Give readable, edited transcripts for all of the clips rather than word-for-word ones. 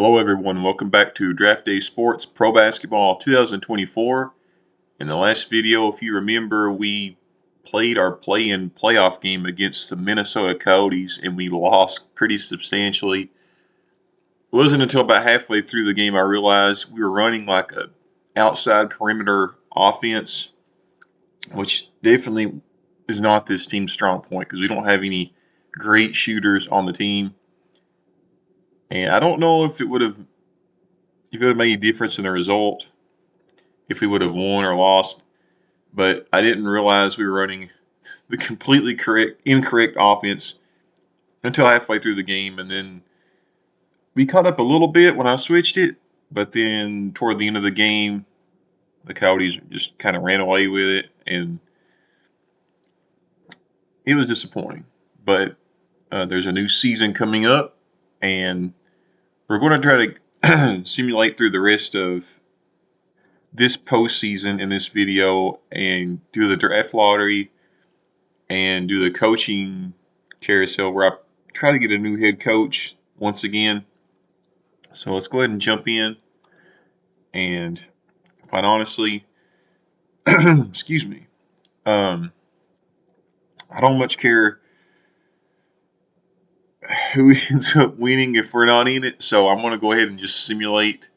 Hello, everyone. Welcome back to Draft Day Sports Pro Basketball 2024. In the last video, if you remember, we played our play-in playoff game against the Minnesota Coyotes, and we lost pretty substantially. It wasn't until about halfway through the game I realized we were running like a outside perimeter offense, which definitely is not this team's strong point because we don't have any great shooters on the team. And I don't know if it would have made any difference in the result if we would have won or lost, but I didn't realize we were running the completely incorrect offense until halfway through the game, and then we caught up a little bit when I switched it, but then toward the end of the game, the Coyotes just kind of ran away with it, and it was disappointing. But there's a new season coming up, and we're going to try to simulate through the rest of this postseason in this video and do the draft lottery and do the coaching carousel where I try to get a new head coach once again. So let's go ahead and jump in. And quite honestly, excuse me, I don't much care who ends up winning if we're not in it. So I'm going to go ahead and just simulate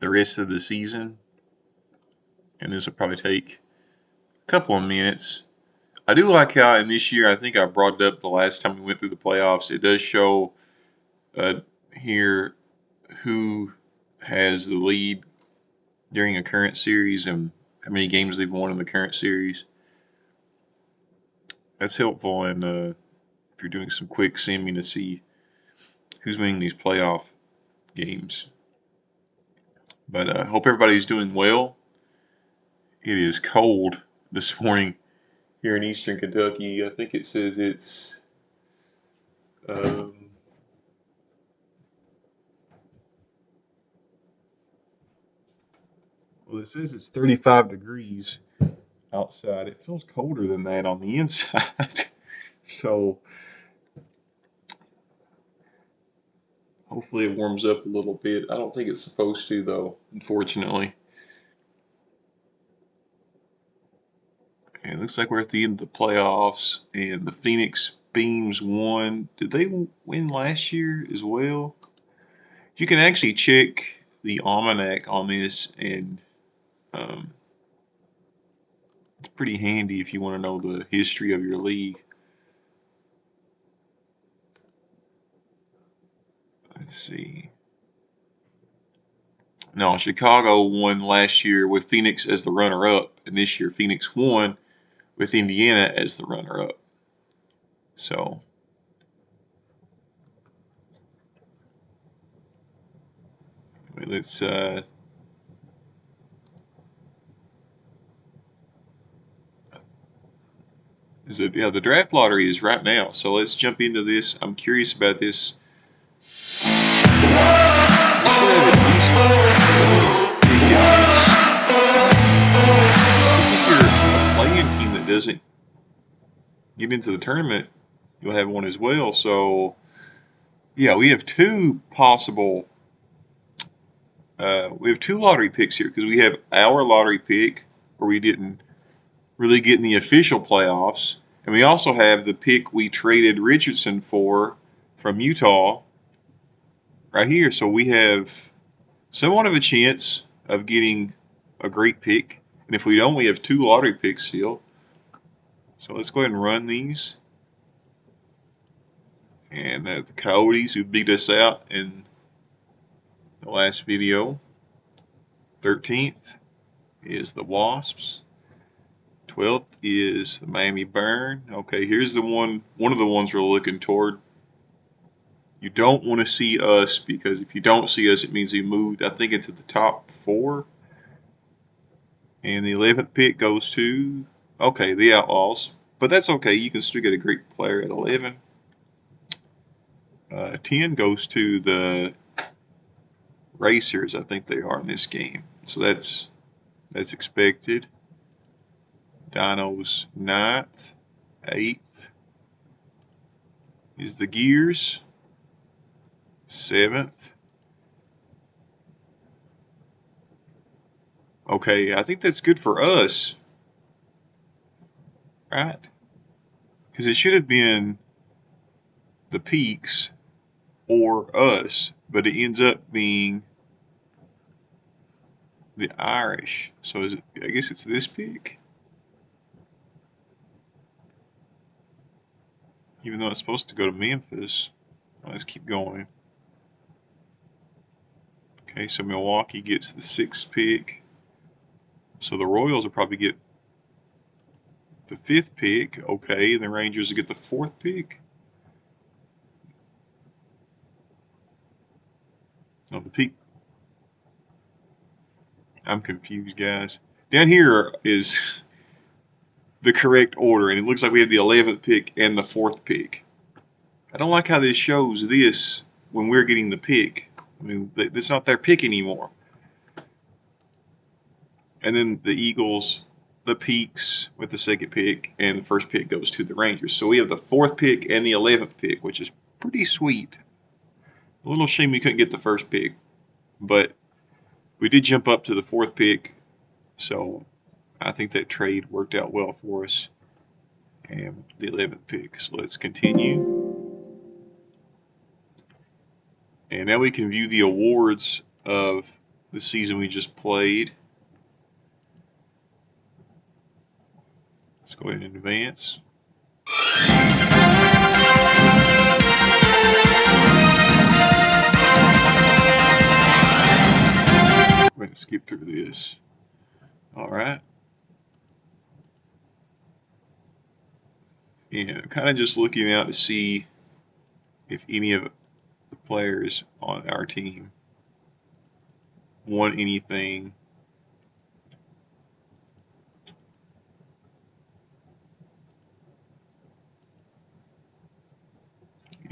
the rest of the season. And this will probably take a couple of minutes. I do like how in this year, I think I brought it up the last time we went through the playoffs. It does show here who has the lead during a current series and how many games they've won in the current series. That's helpful in if you're doing some quick simming to see who's winning these playoff games. But I hope everybody's doing well. It is cold this morning here in eastern Kentucky. I think it says it's well, it says it's 35 degrees outside. It feels colder than that on the inside. So hopefully it warms up a little bit. I don't think it's supposed to, though, unfortunately. And it looks like we're at the end of the playoffs, and the Phoenix Beams won. Did they win last year as well? You can actually check the almanac on this, and it's pretty handy if you want to know the history of your league. Let's see. No, Chicago won last year with Phoenix as the runner-up, and this year Phoenix won with Indiana as the runner-up. So let's the draft lottery is right now. So let's jump into this. I'm curious about this. If you're a playing team that doesn't get into the tournament, you'll have one as well. So yeah, we have two possible. We have two lottery picks here because we have our lottery pick where we didn't really get in the official playoffs, and we also have the pick we traded Richardson for from Utah right here. So we have somewhat of a chance of getting a great pick, and if we don't, we have two lottery picks still. So let's go ahead and run these. And the Coyotes who beat us out in the last video. 13th is the Wasps. 12th is the Miami Burn. Okay, here's the one of the ones we're looking toward. You don't want to see us because if you don't see us, it means we moved, I think, into the top 4. And the 11th pick goes to, okay, the Outlaws. But that's okay. You can still get a great player at 11. 10 goes to the Racers, I think they are in this game. So that's expected. Dinos 9th. 8th is the Gears. 7th. Okay, I think that's good for us, right? Because it should have been the Peaks or us, but it ends up being the Irish. So is it, I guess it's this pick, even though it's supposed to go to Memphis. Let's keep going. Okay, so Milwaukee gets the 6th pick. So the Royals will probably get the 5th pick. Okay, and the Rangers will get the 4th pick. No, the peak. I'm confused, guys. Down here is the correct order, and it looks like we have the 11th pick and the 4th pick. I don't like how this shows this when we're getting the pick. I mean, it's not their pick anymore. And then the Eagles, the Peaks with the 2nd pick, and the 1st pick goes to the Rangers. So we have the 4th pick and the 11th pick, which is pretty sweet. A little shame we couldn't get the 1st pick, but we did jump up to the 4th pick. So I think that trade worked out well for us. And the 11th pick. So let's continue. And now we can view the awards of the season we just played. Let's go ahead and advance. I'm going to skip through this. All right. And kind of just looking out to see if any of the players on our team won anything.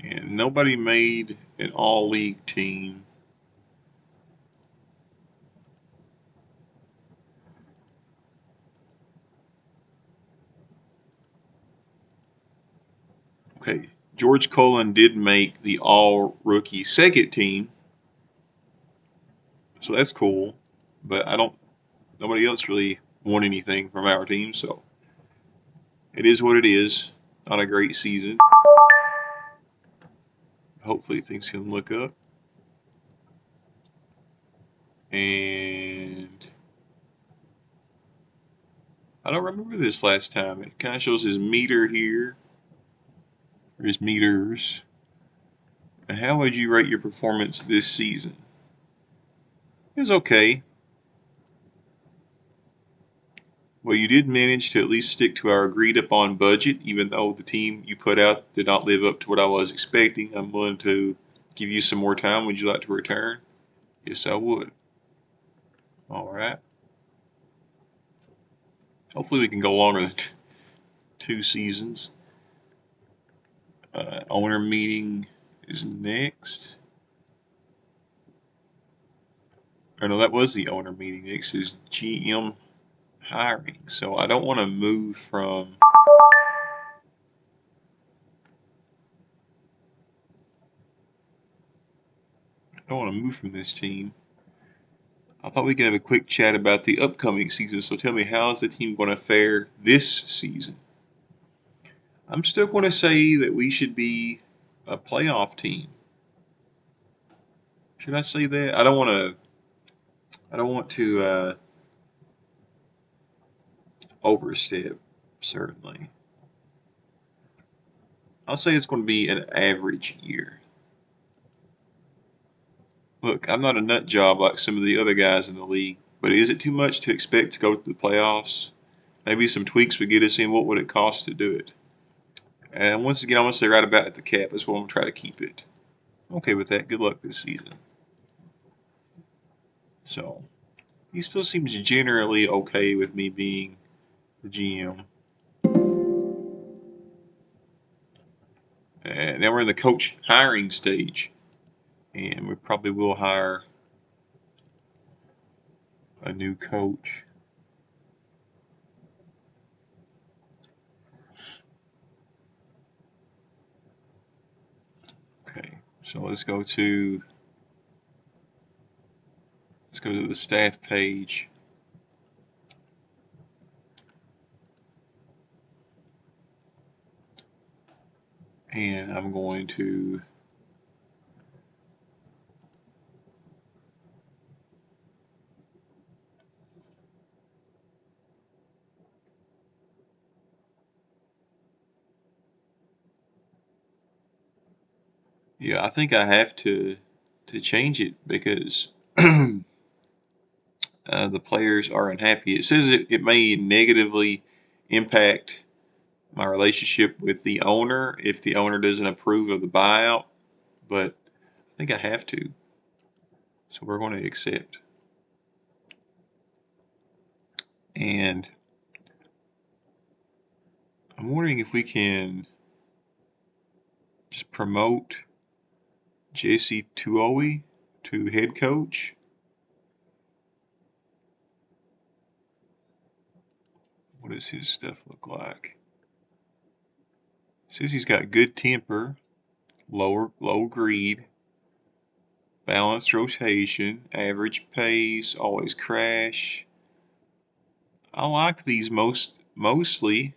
And nobody made an all-league team. Okay, George Cullen did make the all-rookie 2nd team. So that's cool. But nobody else really won anything from our team, so it is what it is. Not a great season. Hopefully things can look up. And I don't remember this last time. It kind of shows his meter here, or his meters. And how would you rate your performance this season? It was okay. Well, you did manage to at least stick to our agreed upon budget, even though the team you put out did not live up to what I was expecting. I'm willing to give you some more time. Would you like to return? Yes, I would. All right. Hopefully we can go longer than 2 seasons. Owner meeting is next. Or no, that was the owner meeting. Next is GM hiring. So I don't want to move from. I don't want to move from this team. I thought we could have a quick chat about the upcoming season. So tell me, how is the team going to fare this season? I'm still going to say that we should be a playoff team. Should I say that? I don't want to. I don't want to overstep. Certainly, I'll say it's going to be an average year. Look, I'm not a nut job like some of the other guys in the league, but is it too much to expect to go to the playoffs? Maybe some tweaks would get us in. What would it cost to do it? And once again, I'm going to say right about at the cap is what I'm going to try to keep it. Okay with that. Good luck this season. So, he still seems generally okay with me being the GM. And now we're in the coach hiring stage. And we probably will hire a new coach. Okay, So let's go to the staff page. And I'm going to yeah, I think I have to change it because the players are unhappy. It says it may negatively impact my relationship with the owner if the owner doesn't approve of the buyout, but I think I have to. So we're going to accept. And I'm wondering if we can just promote Jesse Tuohy to head coach. What does his stuff look like? Says he's got good temper, low greed, balanced rotation, average pace, always crash. I like these mostly.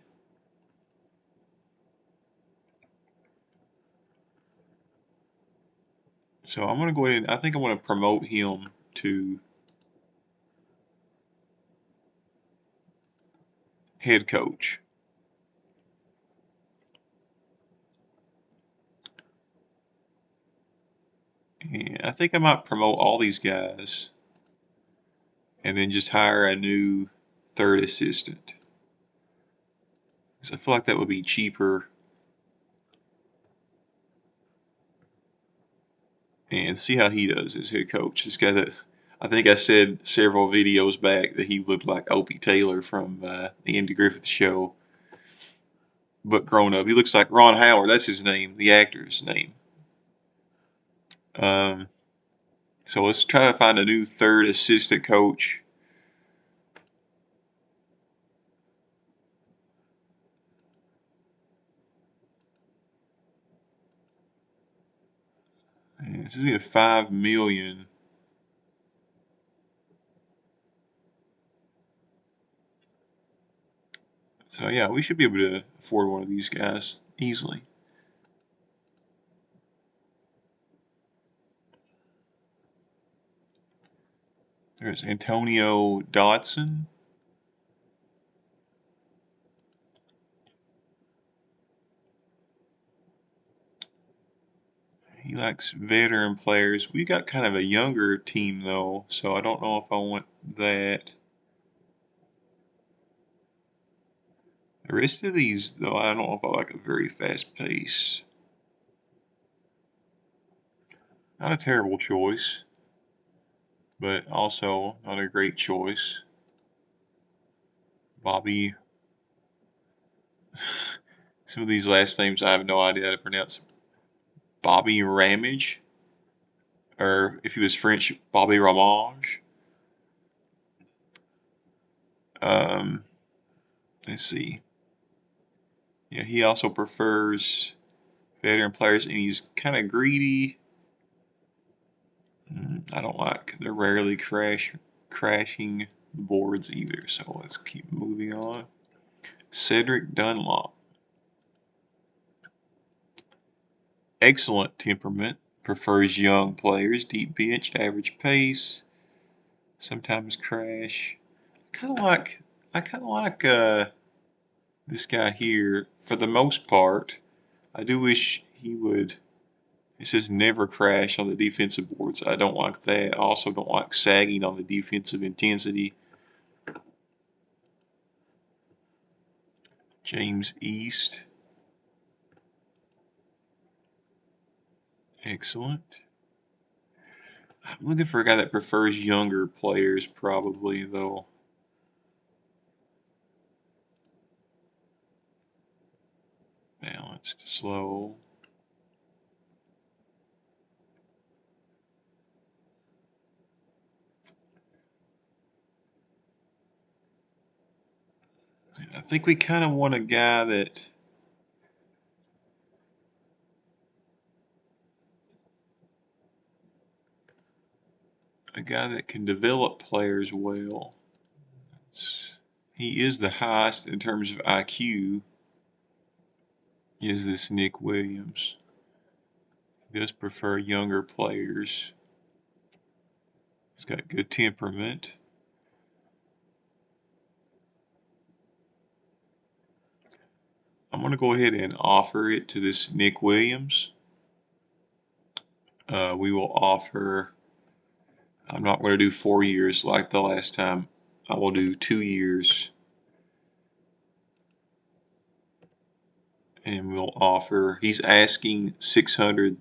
So I'm gonna go ahead and I think I want to promote him to head coach. And I think I might promote all these guys and then just hire a new third assistant. Because I feel like that would be cheaper and see how he does as head coach. This guy that I think I said several videos back that he looked like Opie Taylor from the Andy Griffith Show, but grown up. He looks like Ron Howard. That's his name, the actor's name. Um, so let's try to find a new third assistant coach. And this is gonna be $5 million. So yeah, we should be able to afford one of these guys easily. There's Antonio Dodson. He likes veteran players. We got kind of a younger team though, so I don't know if I want that. The rest of these though, I don't know if I like a very fast pace. Not a terrible choice, but also not a great choice. Bobby. Some of these last names I have no idea how to pronounce. Bobby Ramage, or if he was French, Bobby Ramage. Um, let's see. Yeah, he also prefers veteran players, and he's kind of greedy. I don't like. They're rarely crashing the boards either. So let's keep moving on. Cedric Dunlop. Excellent temperament. Prefers young players. Deep bench. Average pace. Sometimes crash. Kind of like. I kind of like this guy here for the most part. I do wish he would. It says never crash on the defensive boards. I don't like that. I also don't like sagging on the defensive intensity. James East. Excellent. I'm looking for a guy that prefers younger players, probably, though. Balanced, slow. I think we kind of want a guy that a guy that can develop players well. He is the highest in terms of IQ, is this Nick Williams. He does prefer younger players. He's got good temperament. I'm going to go ahead and offer it to this Nick Williams. We will offer, I'm not going to do 4 years like the last time. I will do 2 years. And we'll offer, he's asking 600.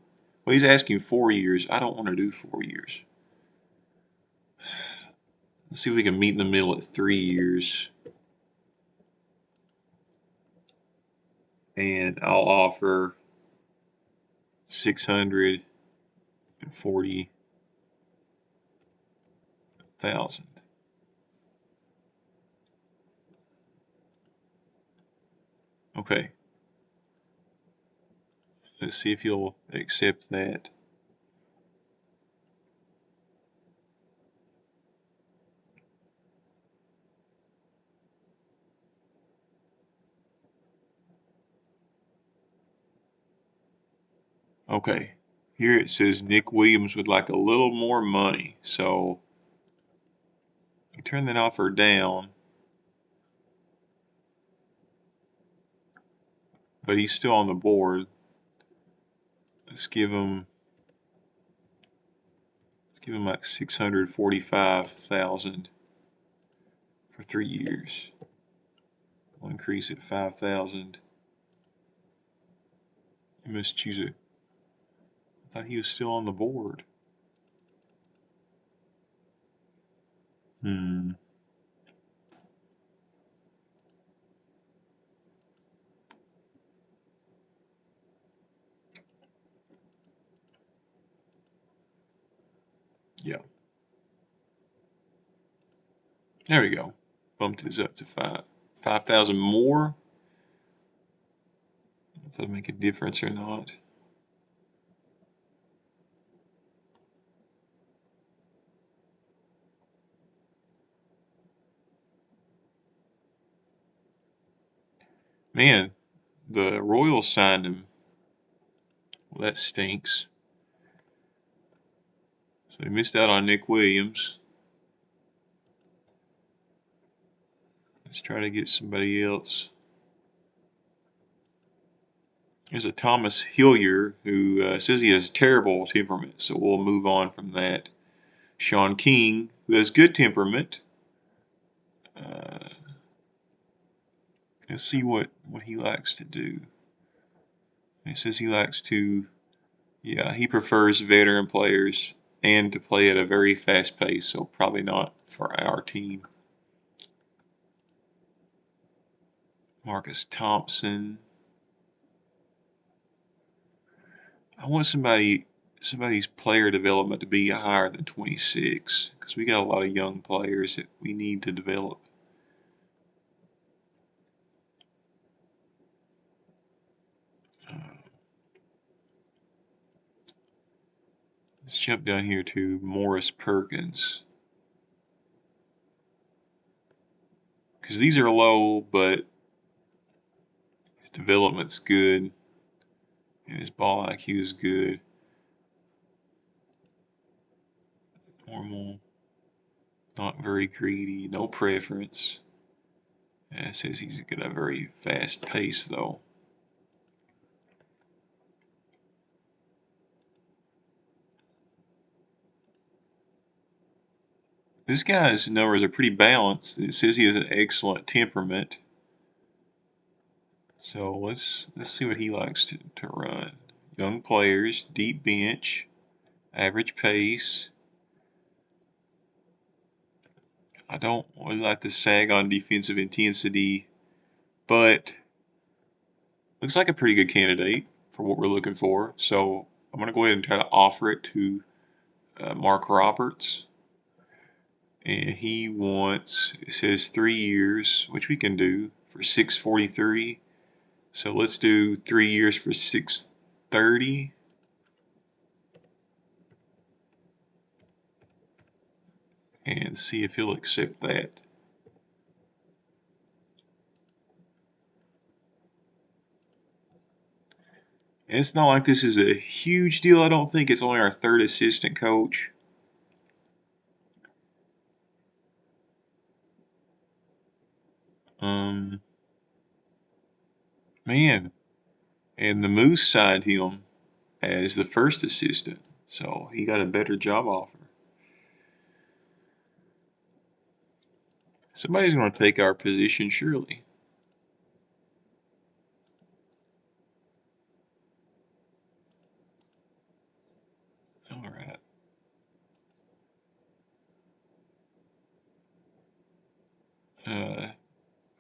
Well, he's asking 4 years. I don't want to do 4 years. Let's see if we can meet in the middle at 3 years. And I'll offer 640,000. Okay. Let's see if he'll accept that. Okay. Here it says Nick Williams would like a little more money. So you turn that offer down. But he's still on the board. Let's give him like 645,000 for 3 years. We'll increase it 5,000. You must choose it. I thought he was still on the board. Yeah. There we go. Bumped his up to 5,000 more. If that make a difference or not. Man, the Royals signed him. Well, that stinks. So they missed out on Nick Williams. Let's try to get somebody else. There's a Thomas Hillier who says he has terrible temperament, so we'll move on from that. Sean King, who has good temperament. Let's see what he likes to do. He says he likes to, yeah, he prefers veteran players and to play at a very fast pace, so probably not for our team. Marcus Thompson. I want somebody's player development to be higher than 26 because we got a lot of young players that we need to develop. Let's jump down here to Morris Perkins. Because these are low, but his development's good. And his ball IQ is good. Normal. Not very greedy. No preference. And it says he's got a very fast pace, though. This guy's numbers are pretty balanced. It says he has an excellent temperament. So let's see what he likes to run. Young players, deep bench, average pace. I don't really like to sag on defensive intensity, but looks like a pretty good candidate for what we're looking for. So I'm going to go ahead and try to offer it to Mark Roberts. And he wants, it says 3 years, which we can do for 643. So let's do 3 years for 630. and see if he'll accept that. And it's not like this is a huge deal. I don't think it's only our third assistant coach. Man, and the Moose signed him as the first assistant, so he got a better job offer. Somebody's going to take our position, surely. All right.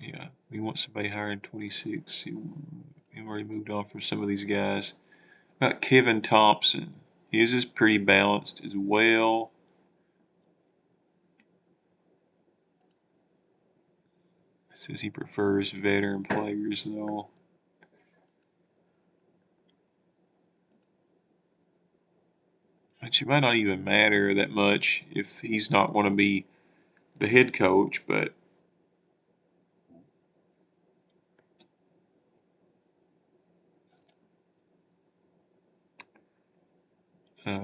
Yeah, we want somebody higher than 26. We've already moved on from some of these guys. About Kevin Thompson. His is pretty balanced as well. Says he prefers veteran players, though. Which it might not even matter that much if he's not going to be the head coach, but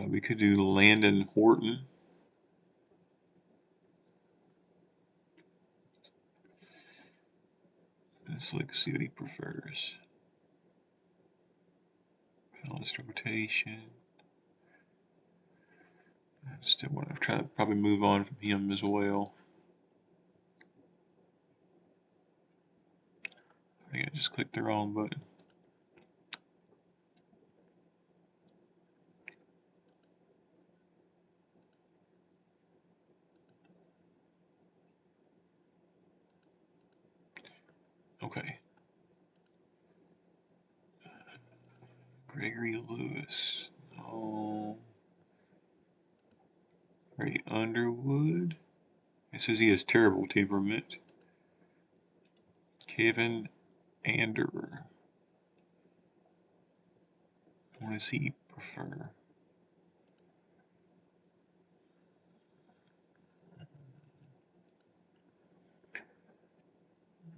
we could do Landon Horton. Let's look see what he prefers. Balanced rotation. I still want to try to probably move on from him as well. I think I just clicked the wrong button. Okay. Gregory Lewis. No. Ray Underwood. It says he has terrible temperament. Kevin Anderer. What does he prefer?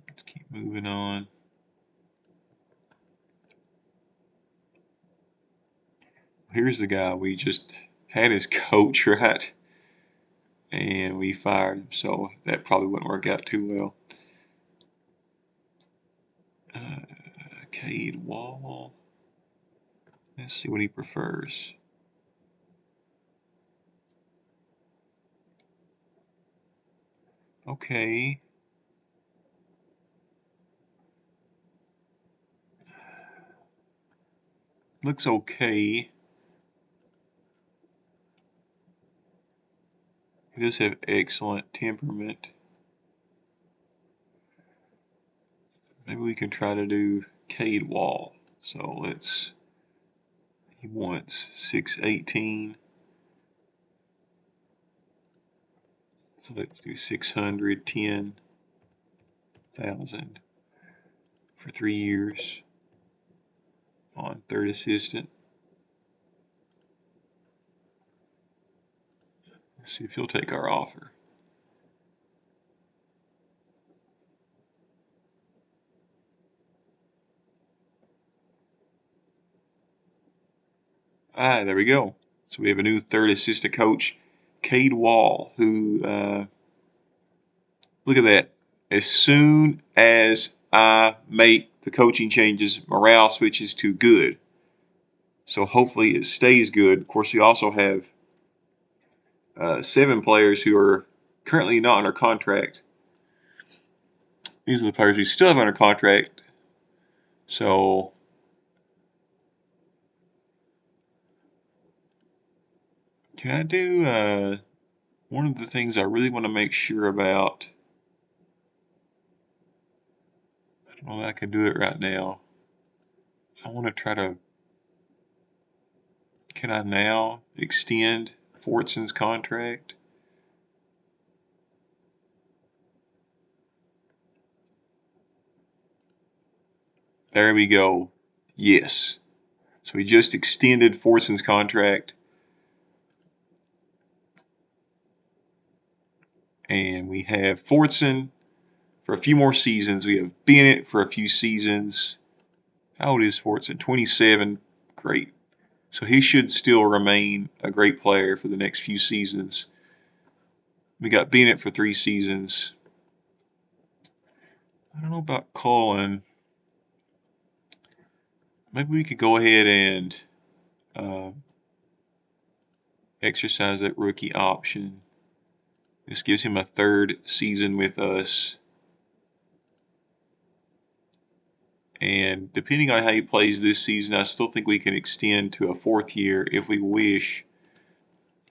Let's keep moving on. Here's the guy we just had as coach, right? And we fired him, so that probably wouldn't work out too well. Cade Wall. Let's see what he prefers. Okay. Looks okay. He does have excellent temperament. Maybe we can try to do Cade Wall. So he wants 618. So let's do 610,000 for 3 years on third assistant. Let's see if he'll take our offer. Ah, there we go. So we have a new third assistant coach, Cade Wall, who, look at that. As soon as I make the coaching changes, morale switches to good. So hopefully it stays good. Of course, we also have 7 players who are currently not under contract. These are the players we still have under contract. So can I do one of the things I really want to make sure about? I don't know if I can do it right now. I want to try to. Can I now extend Fortson's contract? There we go. Yes. So we just extended Fortson's contract. And we have Fortson for a few more seasons. We have Bennett for a few seasons. How old is Fortson? 27. Great. So he should still remain a great player for the next few seasons. We got Bennett for 3 seasons. I don't know about Cullen. Maybe we could go ahead and uh, exercise that rookie option. This gives him a 3rd season with us. And depending on how he plays this season, I still think we can extend to a 4th year if we wish.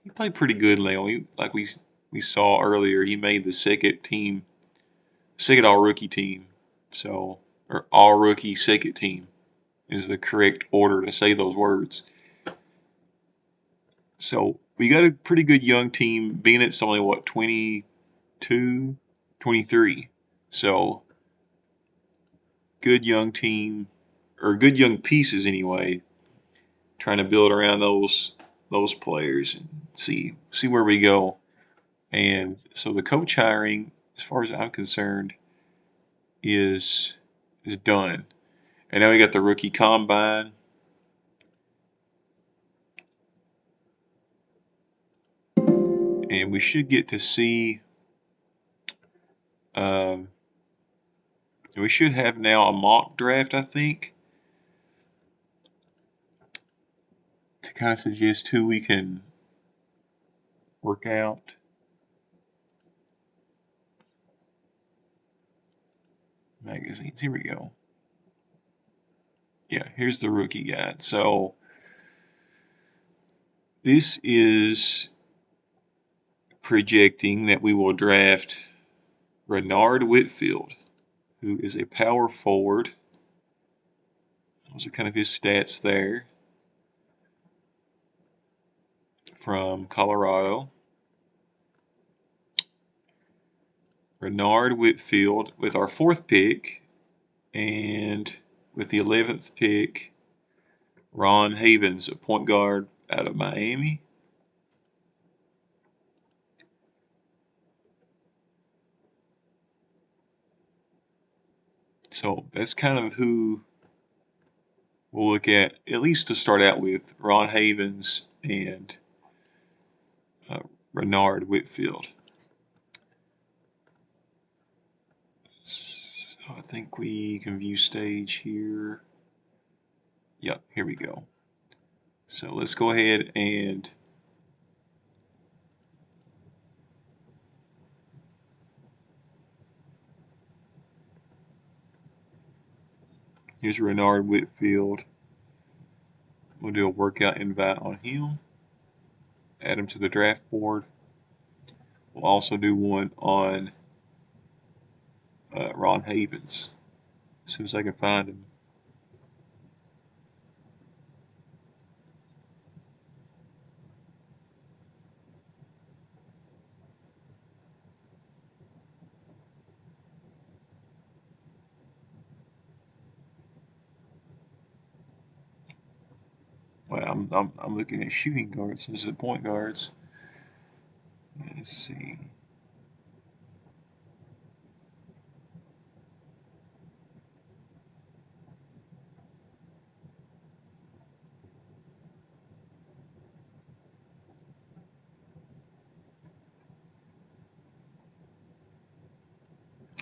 He played pretty good, Leon. Like we saw earlier, he made the second all rookie team. So, or all rookie second team is the correct order to say those words. So we got a pretty good young team. Bennett's only, what, 22, 23. So good young team, or good young pieces anyway, trying to build around those players and see where we go. And so the coach hiring, as far as I'm concerned, is done. And now we got the rookie combine. And we should get to see, um, we should have now a mock draft, I think, to kind of suggest who we can work out. Magazines, here we go. Yeah, here's the rookie guide. So this is projecting that we will draft Renard Whitfield, who is a power forward. Those are kind of his stats there, from Colorado. Renard Whitfield with our 4th pick, and with the 11th pick, Ron Havens, a point guard out of Miami. So that's kind of who we'll look at least to start out with, Ron Havens and Renard Whitfield. So I think we can view stage here. Yep, here we go. So let's go ahead and here's Renard Whitfield. We'll do a workout invite on him. Add him to the draft board. We'll also do one on Ron Havens as soon as I can find him. Well, I'm looking at shooting guards instead of point guards. Let's see.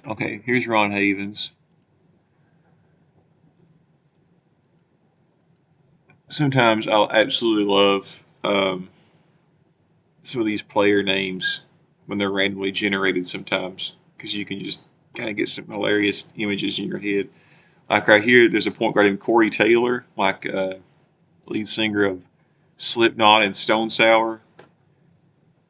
Okay, here's Ron Havens. Sometimes I'll absolutely love some of these player names when they're randomly generated sometimes, because you can just kind of get some hilarious images in your head. Like right here, there's a point guard named Corey Taylor, like lead singer of Slipknot and Stone Sour.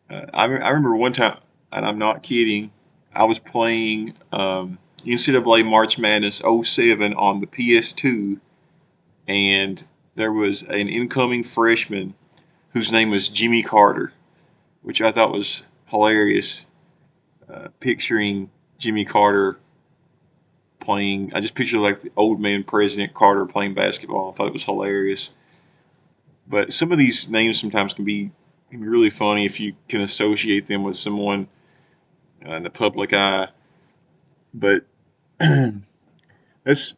I remember one time, and I'm not kidding, I was playing NCAA March Madness '07 on the PS2, and there was an incoming freshman whose name was Jimmy Carter, which I thought was hilarious. Picturing Jimmy Carter playing, I just pictured like the old man President Carter playing basketball. I thought it was hilarious. But some of these names sometimes can be really funny if you can associate them with someone in the public eye. But that's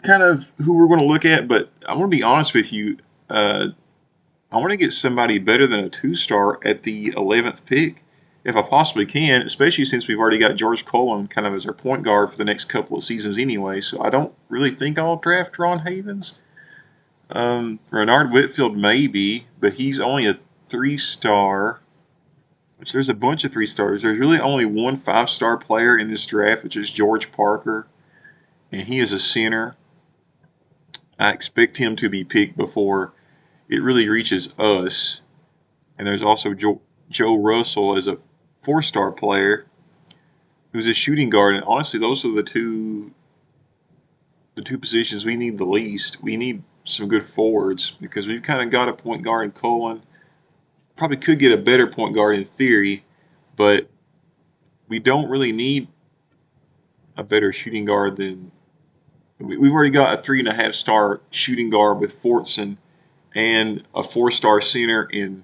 kind of who we're going to look at. But I want to be honest with you. Uh, I want to get somebody better than a 2-star at the 11th pick, if I possibly can, especially since we've already got George Cullen kind of as our point guard for the next couple of seasons anyway. So I don't really think I'll draft Ron Havens. Renard Whitfield maybe, but he's only a 3-star. Which there's a bunch of 3-stars. There's really only one 5-star player in this draft, which is George Parker, and he is a center. I expect him to be picked before it really reaches us. And there's also Joe Russell as a 4-star player who's a shooting guard. And honestly, those are the two positions we need the least. We need some good forwards because we've kind of got a point guard in Colin. Probably could get a better point guard in theory, but we don't really need a better shooting guard than we've already got a 3.5-star shooting guard with Fortson and a 4-star center in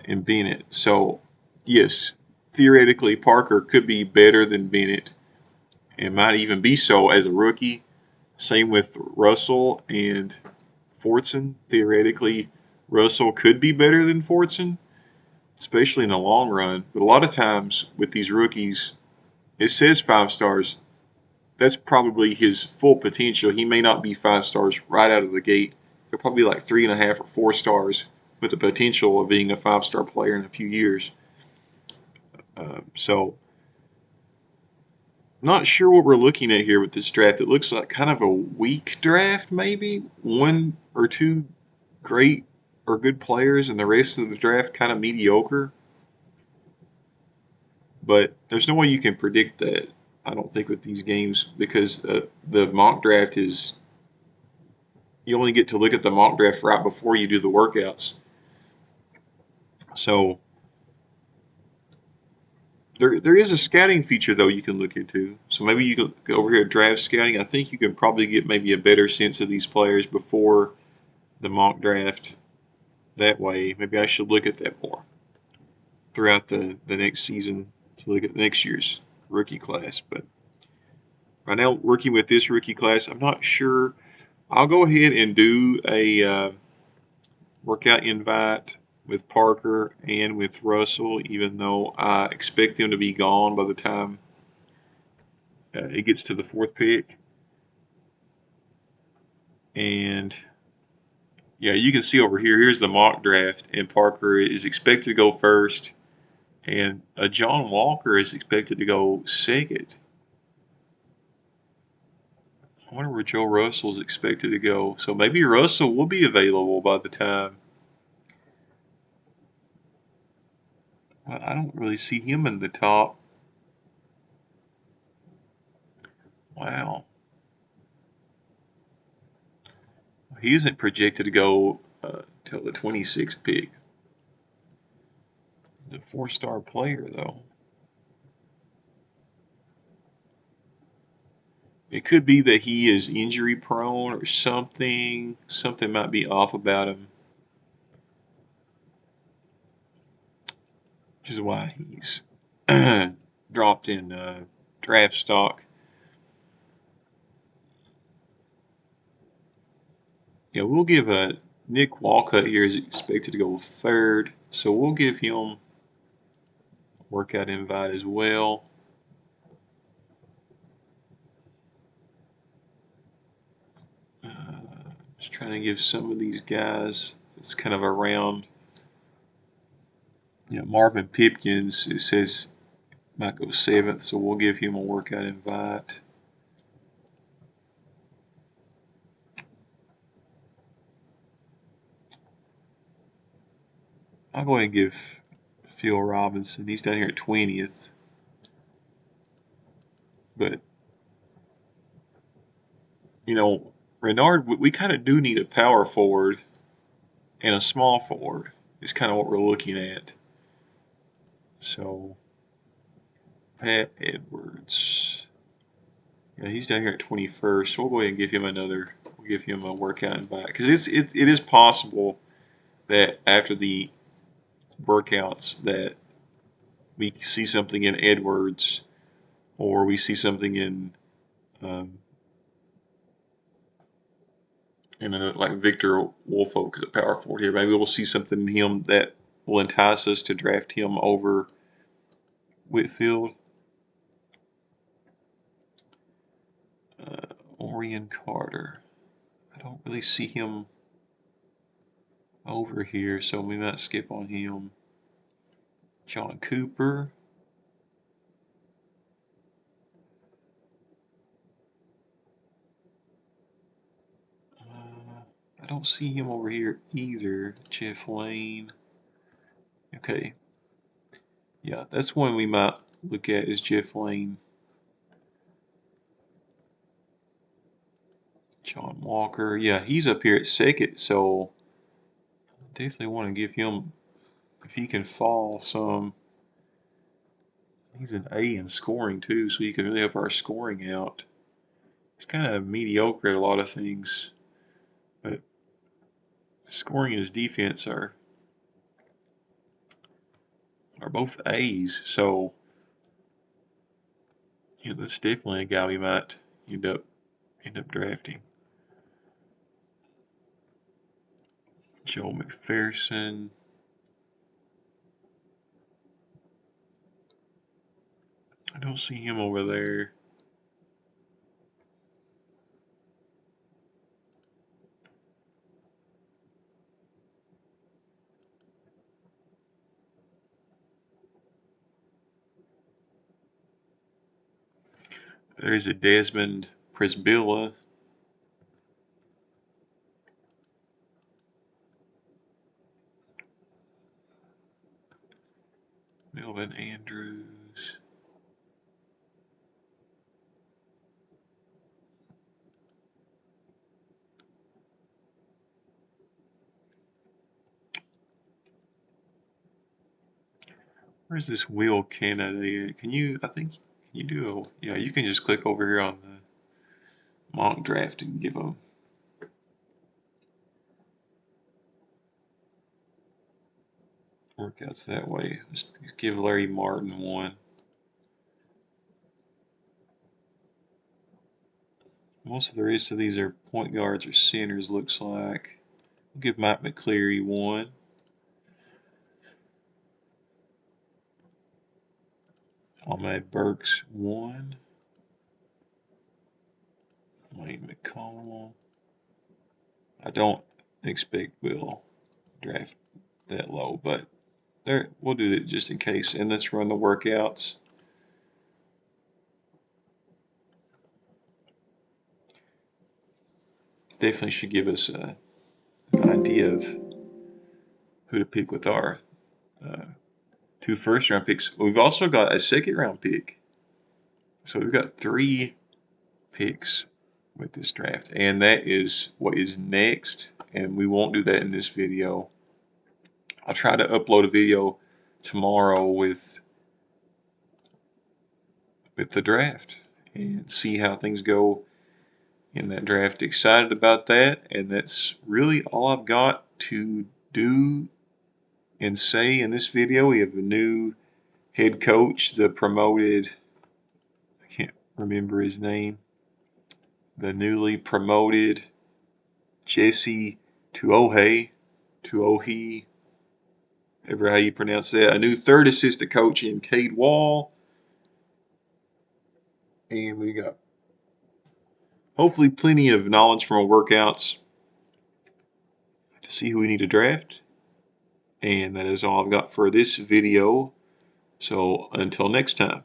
Bennett. So yes, theoretically Parker could be better than Bennett and might even be so as a rookie. Same with Russell and Fortson. Theoretically, Russell could be better than Fortson, especially in the long run. But a lot of times with these rookies, it says 5 stars. That's probably his full potential. He may not be 5 stars right out of the gate. He'll probably be like 3.5 or 4 stars with the potential of being a 5-star player in a few years. So, not sure what we're looking at here with this draft. It looks like kind of a weak draft, maybe. One or two great or good players, and the rest of the draft kind of mediocre. But there's no way you can predict that, I don't think, with these games because the mock draft is you only get to look at the mock draft right before you do the workouts. So there is a scouting feature though you can look into. So maybe you can go over here at draft scouting. I think you can probably get maybe a better sense of these players before the mock draft that way. Maybe I should look at that more throughout the next season to look at next year's rookie class. But right now, working with this rookie class, I'm not sure. I'll go ahead and do a workout invite with Parker and with Russell, even though I expect them to be gone by the time it gets to the 4th pick. And yeah, you can see over here, here's the mock draft, and Parker is expected to go first, and John Walker is expected to go second. I wonder where Joe Russell is expected to go. So maybe Russell will be available by the time. Well, I don't really see him in the top. Wow. He isn't projected to go till the 26th pick. He's a 4-star player, though. It could be that he is injury prone or something. Something might be off about him, which is why he's dropped in draft stock. Yeah, we'll give Nick Walcott here is expected to go 3rd, so we'll give him a workout invite as well. Just trying to give some of these guys, it's kind of around. Marvin Pipkins, it says might go 7th, so we'll give him a workout invite. I'll go ahead and give Phil Robinson. He's down here at 20th. But, Renard, we kind of do need a power forward and a small forward. Is kind of what we're looking at. So, Pat Edwards. Yeah, he's down here at 21st. So we'll go ahead and give him we'll give him a workout invite. Because it is possible that after the workouts that we see something in Edwards, or we see something um, in like Victor Woolfolk is a power forward here. Maybe we'll see something in him that will entice us to draft him over Whitfield. Orion Carter. I don't really see him over here, so we might skip on him. John Cooper. I don't see him over here either. Jeff Lane. Okay. Yeah, that's one we might look at is Jeff Lane. John Walker. Yeah, he's up here at second, so definitely want to give him, if he can fall some. He's an A in scoring too, so he can really help our scoring out. He's kind of mediocre at a lot of things, but scoring and his defense are both A's. So that's definitely a guy we might end up drafting. Joe McPherson. I don't see him over there. There's a Desmond Presbilla. Melvin Andrews. Where's this Will Kennedy? Can you, I think, can you do a, yeah, you can just click over here on the mock draft and give them workouts that way. Let's give Larry Martin one. Most of the rest of these are point guards or centers, looks like. We'll give Mike McCleary one. Ahmad Burks one. Wayne McCall. I don't expect we'll draft that low, but there we'll do it just in case. And let's run the workouts. Definitely should give us an idea of who to pick with our uh, 2 first-round picks. We've also got a second-round pick, so we've got 3 picks with this draft, and that is what is next. And we won't do that in this video. I'll try to upload a video tomorrow with the draft and see how things go in that draft. Excited about that, and that's really all I've got to do and say in this video. We have a new head coach, the promoted, I can't remember his name, the newly promoted Jesse Tuohe, ever how you pronounce that. A new third assistant coach in Cade Wall. And we got hopefully plenty of knowledge from our workouts to see who we need to draft. And that is all I've got for this video. So until next time.